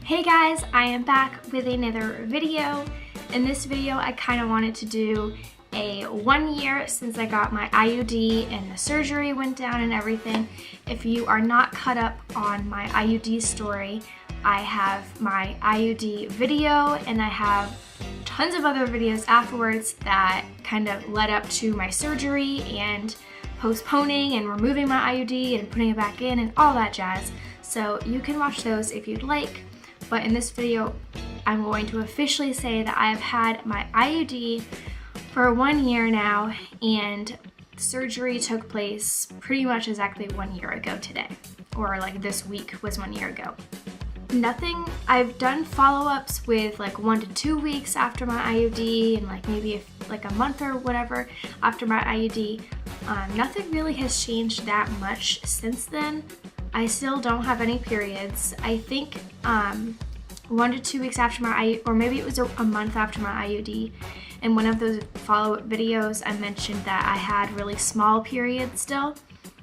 Hey guys, I am back with another video. In this video, I kind of wanted to do a 1 year since I got my IUD and the surgery went down and everything. If you are not caught up on my IUD story, I have my IUD video and I have tons of other videos afterwards that kind of led up to my surgery and postponing and removing my IUD and putting it back in and all that jazz. So you can watch those if you'd like. But in this video, I'm going to officially say that I have had my IUD for 1 year now, and surgery took place pretty much exactly 1 year ago today, or like this week was 1 year ago. I've done follow-ups with like 1 to 2 weeks after my IUD and like maybe like a month or whatever after my IUD. Nothing really has changed that much since then. I still don't have any periods. I think 1 to 2 weeks after my IUD, or maybe it was a month after my IUD, in one of those follow-up videos I mentioned that I had really small periods still,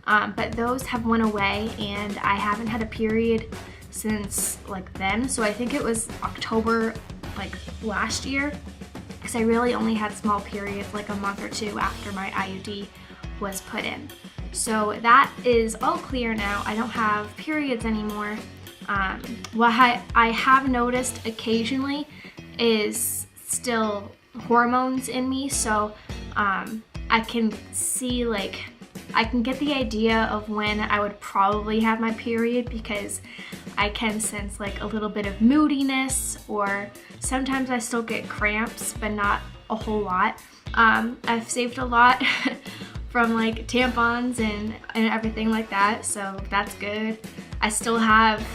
but those have went away and I haven't had a period since like then. So I think it was October like last year, because I really only had small periods like a month or two after my IUD was put in. So that is all clear now. I don't have periods anymore. What I have noticed occasionally is still hormones in me, so I can see, like, I can get the idea of when I would probably have my period, because I can sense like a little bit of moodiness, or sometimes I still get cramps, but not a whole lot. I've saved a lot from like tampons and everything like that, so that's good. I still have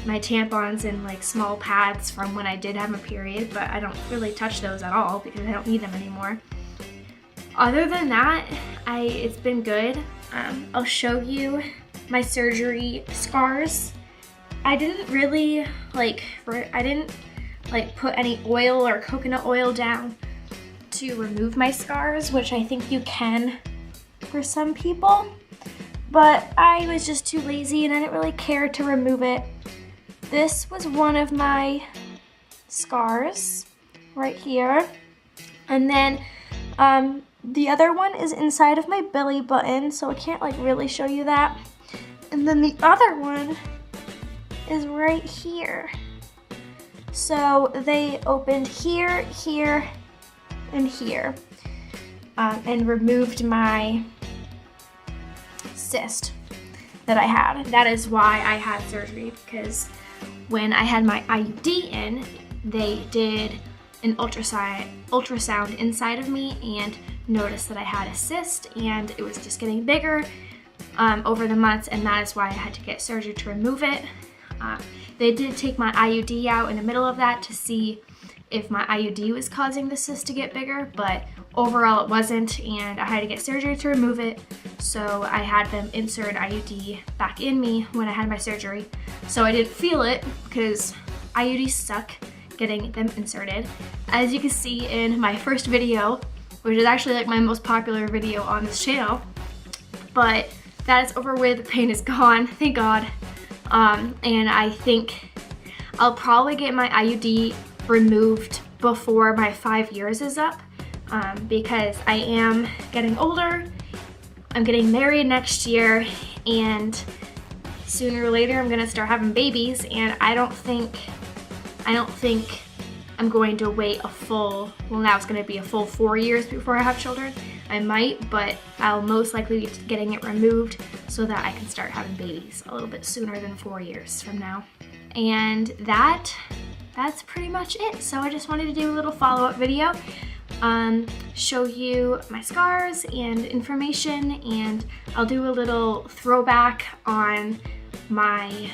my tampons and like small pads from when I did have my period, but I don't really touch those at all because I don't need them anymore. Other than that, it's been good. I'll show you my surgery scars. I didn't really put any oil or coconut oil down to remove my scars, which I think you can for some people, but I was just too lazy and I didn't really care to remove it. This was one of my scars right here, and then the other one is inside of my belly button, so I can't like really show you that. And then the other one is right here. So they opened here, here, and here, and removed my cyst that I had. That is why I had surgery, because when I had my IUD in, they did an ultrasound inside of me and noticed that I had a cyst, and it was just getting bigger over the months, and that is why I had to get surgery to remove it. They did take my IUD out in the middle of that to see if my IUD was causing the cyst to get bigger, but overall it wasn't, and I had to get surgery to remove it. So I had them insert an IUD back in me when I had my surgery. So I didn't feel it because IUDs suck getting them inserted. As you can see in my first video, which is actually like my most popular video on this channel, but that is over with, the pain is gone, thank God. And I think I'll probably get my IUD removed before my 5 years is up, because I am getting older. I'm getting married next year, and sooner or later I'm gonna start having babies, and I don't think I'm going to wait a full, well, now it's gonna be a full 4 years before I have children. I might, but I'll most likely be getting it removed so that I can start having babies a little bit sooner than 4 years from now. And that's pretty much it. So I just wanted to do a little follow-up video, show you my scars and information, and I'll do a little throwback on my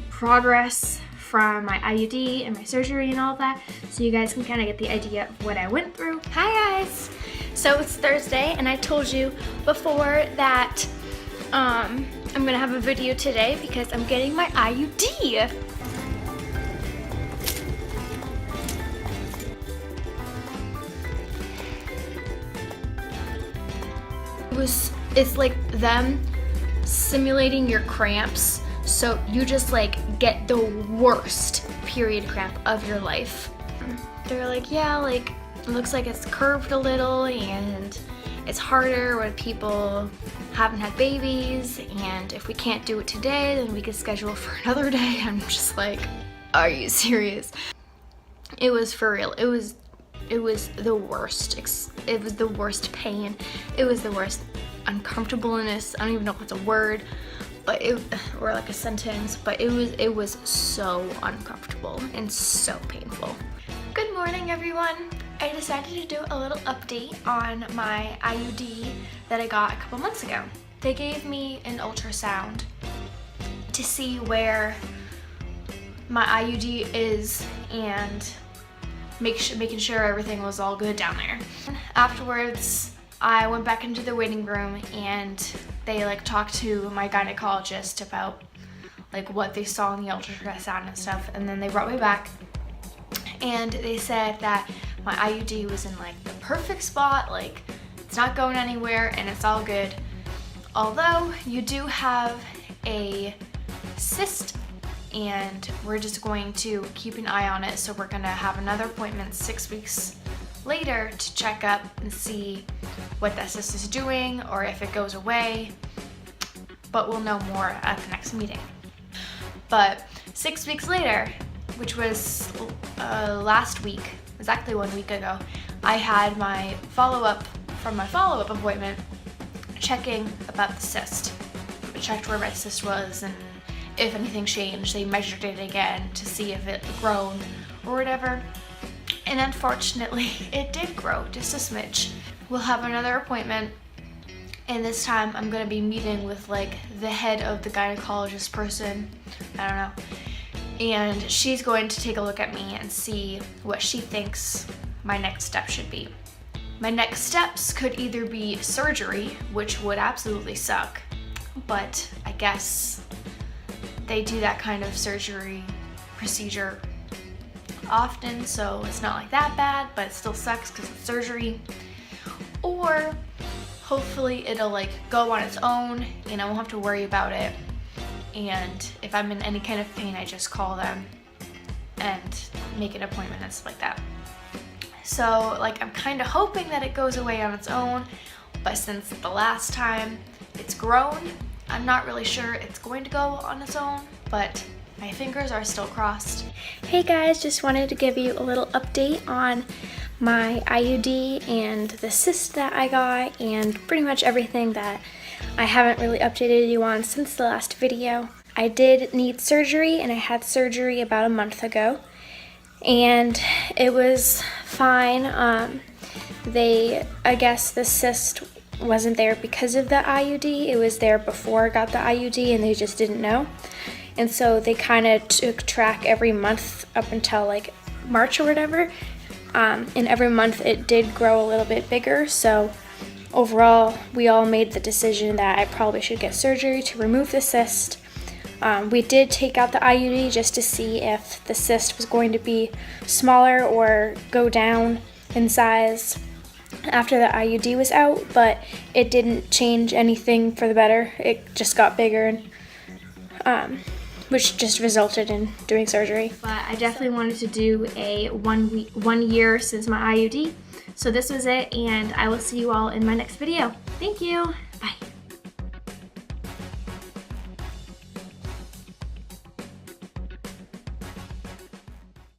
progress from my IUD and my surgery and all of that, so you guys can kind of get the idea of what I went through. Hi guys! So it's Thursday, and I told you before that I'm gonna have a video today because I'm getting my IUD. It's like them simulating your cramps So you just like get the worst period cramp of your life. They're like, yeah, like it looks like it's curved a little and it's harder when people haven't had babies, and if we can't do it today, then we can schedule for another day. I'm just like, are you serious? It was for real. It was the worst. It was the worst pain. It was the worst uncomfortableness. I don't even know if it's a word, but or like a sentence, but it was so uncomfortable and so painful. Good morning, everyone. I decided to do a little update on my IUD that I got a couple months ago. They gave me an ultrasound to see where my IUD is and making sure everything was all good down there. Afterwards, I went back into the waiting room and they like talked to my gynecologist about like what they saw in the ultrasound and stuff, and then they brought me back and they said that my IUD was in like the perfect spot, like it's not going anywhere and it's all good. Although you do have a cyst, and we're just going to keep an eye on it. So we're gonna have another appointment 6 weeks later to check up and see what that cyst is doing or if it goes away. But we'll know more at the next meeting. But 6 weeks later, which was last week, exactly 1 week ago, I had my follow-up from my follow-up appointment checking about the cyst. I checked where my cyst was and if anything changed. They measured it again to see if it had grown or whatever. And unfortunately, it did grow just a smidge. We'll have another appointment, and this time I'm gonna be meeting with like the head of the gynecologist person, I don't know. And she's going to take a look at me and see what she thinks my next step should be. My next steps could either be surgery, which would absolutely suck, but I guess they do that kind of surgery procedure often, so it's not like that bad, but it still sucks because it's surgery. Or hopefully it'll like go on its own and I won't have to worry about it. And if I'm in any kind of pain, I just call them and make an appointment and stuff like that. So like I'm kind of hoping that it goes away on its own, but since the last time it's grown, I'm not really sure it's going to go on its own, but my fingers are still crossed. Hey guys, just wanted to give you a little update on my IUD and the cyst that I got and pretty much everything that I haven't really updated you on since the last video. I did need surgery, and I had surgery about a month ago, and it was fine. I guess the cyst wasn't there because of the IUD. It was there before I got the IUD and they just didn't know. And so they kind of took track every month up until like March or whatever. And every month it did grow a little bit bigger. So overall, we all made the decision that I probably should get surgery to remove the cyst. We did take out the IUD just to see if the cyst was going to be smaller or go down in size after the IUD was out, but it didn't change anything for the better. It just got bigger, and which just resulted in doing surgery. But I definitely wanted to do a 1 year since my IUD. So this was it, and I will see you all in my next video. Thank you.